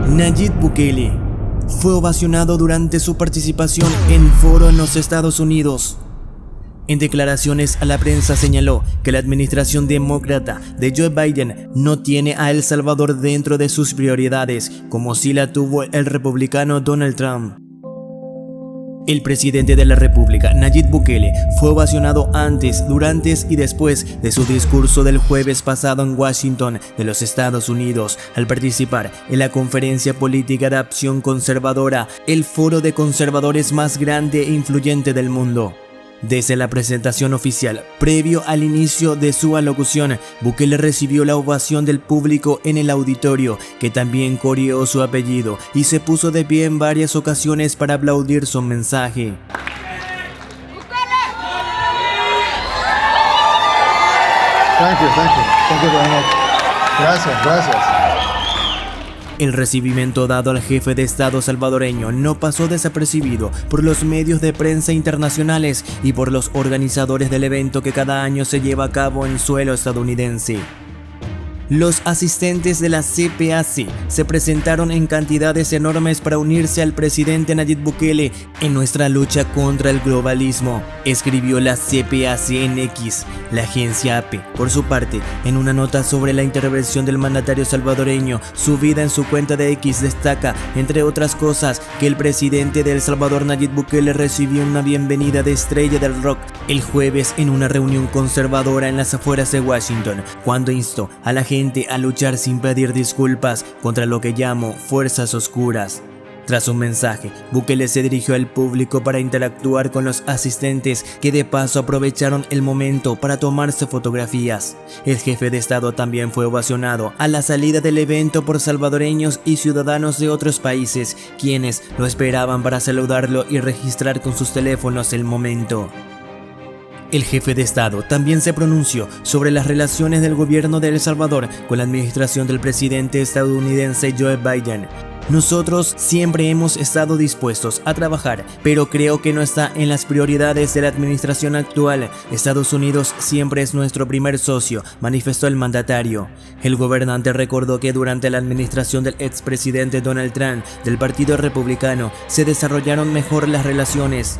Nayib Bukele fue ovacionado durante su participación en foro en los Estados Unidos. En declaraciones a la prensa señaló que la administración demócrata de Joe Biden no tiene a El Salvador dentro de sus prioridades, como sí la tuvo el republicano Donald Trump. El presidente de la República, Nayib Bukele, fue ovacionado antes, durante y después de su discurso del jueves pasado en Washington, de los Estados Unidos, al participar en la Conferencia Política de Acción Conservadora, el foro de conservadores más grande e influyente del mundo. Desde la presentación oficial, previo al inicio de su alocución, Bukele recibió la ovación del público en el auditorio, que también coreó su apellido y se puso de pie en varias ocasiones para aplaudir su mensaje. Thank you very much. Gracias. El recibimiento dado al jefe de Estado salvadoreño no pasó desapercibido por los medios de prensa internacionales y por los organizadores del evento que cada año se lleva a cabo en suelo estadounidense. Los asistentes de la CPAC se presentaron en cantidades enormes para unirse al presidente Nayib Bukele en nuestra lucha contra el globalismo, escribió la CPAC en X. La agencia AP, por su parte, en una nota sobre la intervención del mandatario salvadoreño subida en su cuenta de X, destaca, entre otras cosas, que el presidente de El Salvador, Nayib Bukele, recibió una bienvenida de estrella del rock el jueves en una reunión conservadora en las afueras de Washington, cuando instó a la gente a luchar sin pedir disculpas contra lo que llamó fuerzas oscuras. Tras un mensaje, Bukele se dirigió al público para interactuar con los asistentes, que de paso aprovecharon el momento para tomarse fotografías. El jefe de Estado también fue ovacionado a la salida del evento por salvadoreños y ciudadanos de otros países, quienes lo esperaban para saludarlo y registrar con sus teléfonos el momento. El jefe de Estado también se pronunció sobre las relaciones del gobierno de El Salvador con la administración del presidente estadounidense Joe Biden. Nosotros siempre hemos estado dispuestos a trabajar, pero creo que no está en las prioridades de la administración actual. Estados Unidos siempre es nuestro primer socio, manifestó el mandatario. El gobernante recordó que durante la administración del expresidente Donald Trump del Partido Republicano se desarrollaron mejor las relaciones.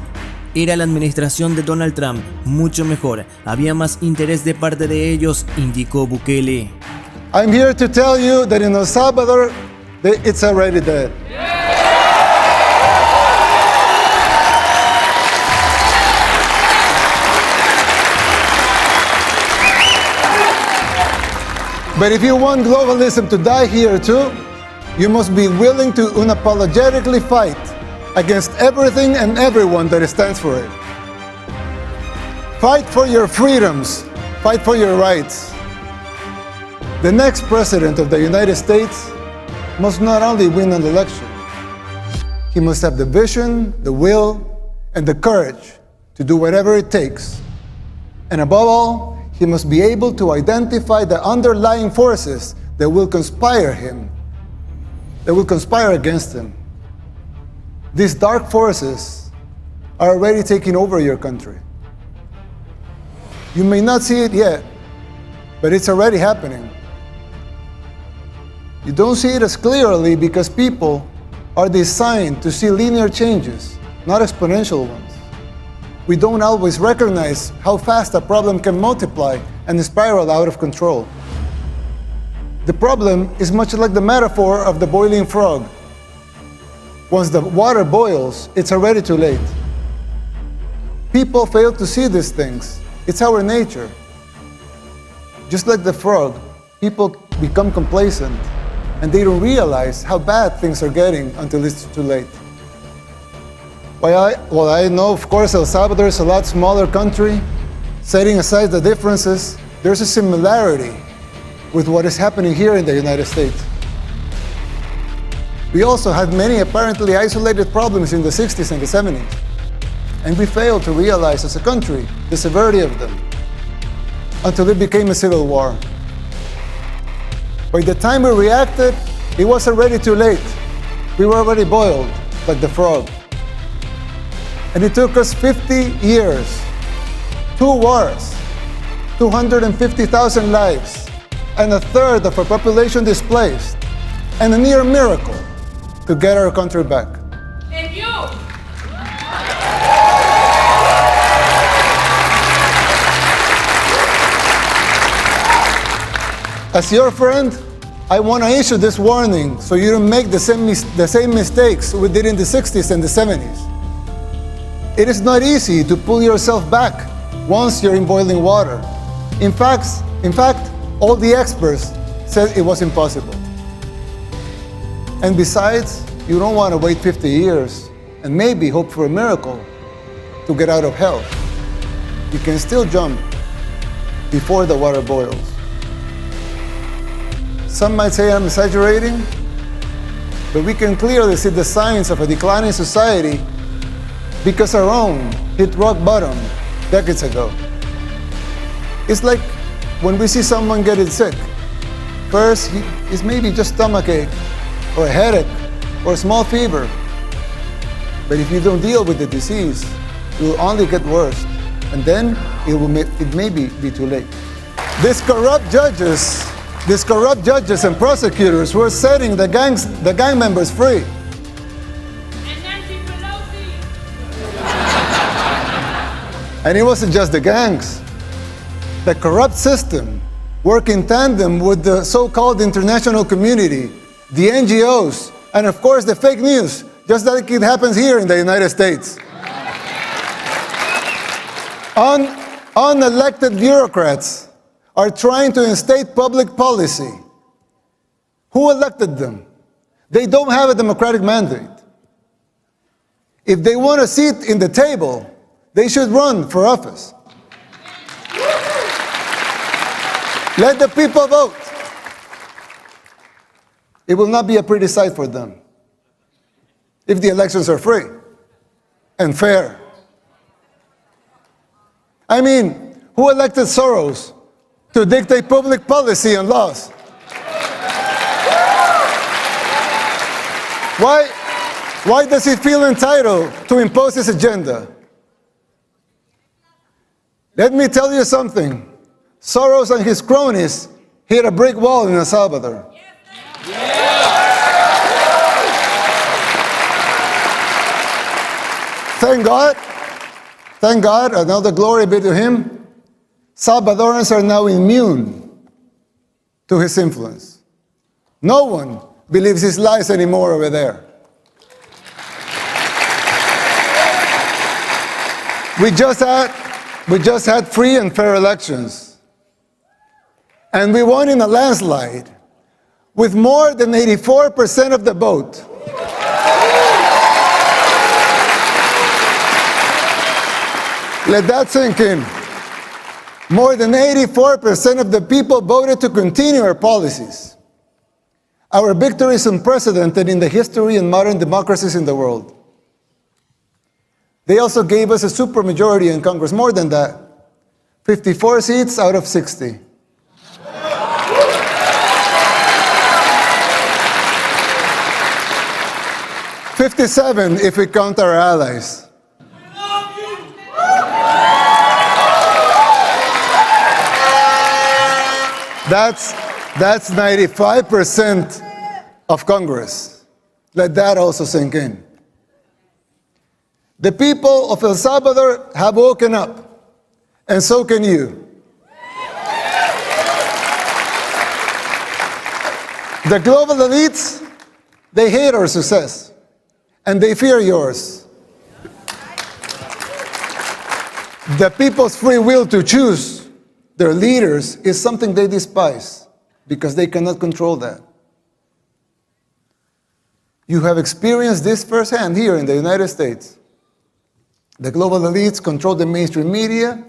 Era la administración de Donald Trump mucho mejor, había más interés de parte de ellos, indicó Bukele. I'm here to tell you that in El Salvador, it's already dead. But if you want globalism to die here too, you must be willing to unapologetically fight against everything and everyone that stands for it. Fight for your freedoms, fight for your rights. The next president of the United States must not only win an election, he must have the vision, the will, and the courage to do whatever it takes. And above all, he must be able to identify the underlying forces that will conspire against him. These dark forces are already taking over your country. You may not see it yet, but it's already happening. You don't see it as clearly because people are designed to see linear changes, not exponential ones. We don't always recognize how fast a problem can multiply and spiral out of control. The problem is much like the metaphor of the boiling frog. Once the water boils, it's already too late. People fail to see these things. It's our nature. Just like the frog, people become complacent and they don't realize how bad things are getting until it's too late. Well, I know, of course, El Salvador is a lot smaller country. Setting aside the differences, there's a similarity with what is happening here in the United States. We also had many apparently isolated problems in the 60s and the 70s, and we failed to realize as a country the severity of them until it became a civil war. By the time we reacted, it was already too late. We were already boiled like the frog. And it took us 50 years, 2 wars, 250,000 lives, and a third of our population displaced, and a near miracle to get our country back. And you! As your friend, I want to issue this warning so you don't make the same mistakes we did in the 60s and the 70s. It is not easy to pull yourself back once you're in boiling water. In fact, all the experts said it was impossible. And besides, you don't want to wait 50 years and maybe hope for a miracle to get out of hell. You can still jump before the water boils. Some might say I'm exaggerating, but we can clearly see the signs of a declining society because our own hit rock bottom decades ago. It's like when we see someone getting sick. First, it's maybe just stomachache, or a headache, or a small fever. But if you don't deal with the disease, it will only get worse, and then it may be too late. These corrupt judges and prosecutors were setting the gang members free. And Nancy Pelosi! And it wasn't just the gangs. The corrupt system worked in tandem with the so-called international community, the NGOs, and of course the fake news, just like it happens here in the United States. Unelected bureaucrats are trying to instate public policy. Who elected them? They don't have a democratic mandate. If they want a seat in the table, they should run for office. Let the people vote. It will not be a pretty sight for them if the elections are free and fair. I mean, who elected Soros to dictate public policy and laws? Why does he feel entitled to impose his agenda? Let me tell you something. Soros and his cronies hit a brick wall in El Salvador. Thank God, another glory be to him, Salvadorans are now immune to his influence. No one believes his lies anymore over there. We just had free and fair elections. And we won in a landslide with more than 84% of the vote. Let that sink in. More than 84% of the people voted to continue our policies. Our victory is unprecedented in the history and modern democracies in the world. They also gave us a supermajority in Congress, more than that. 54 seats out of 60. $57 if we count our allies. That's 95% of Congress. Let that also sink in. The people of El Salvador have woken up, and so can you. The global elites, they hate our success, and they fear yours. The people's free will to choose their leaders is something they despise because they cannot control that. You have experienced this firsthand here in the United States. The global elites control the mainstream media,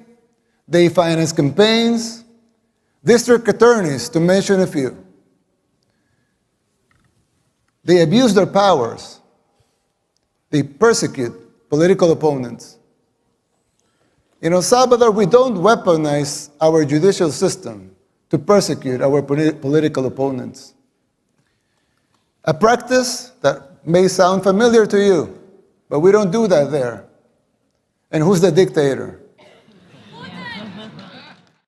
they finance campaigns, district attorneys, to mention a few. They abuse their powers. They persecute political opponents. In El Salvador, we don't weaponize our judicial system to persecute our political opponents. A practice that may sound familiar to you, but we don't do that there. And who's the dictator?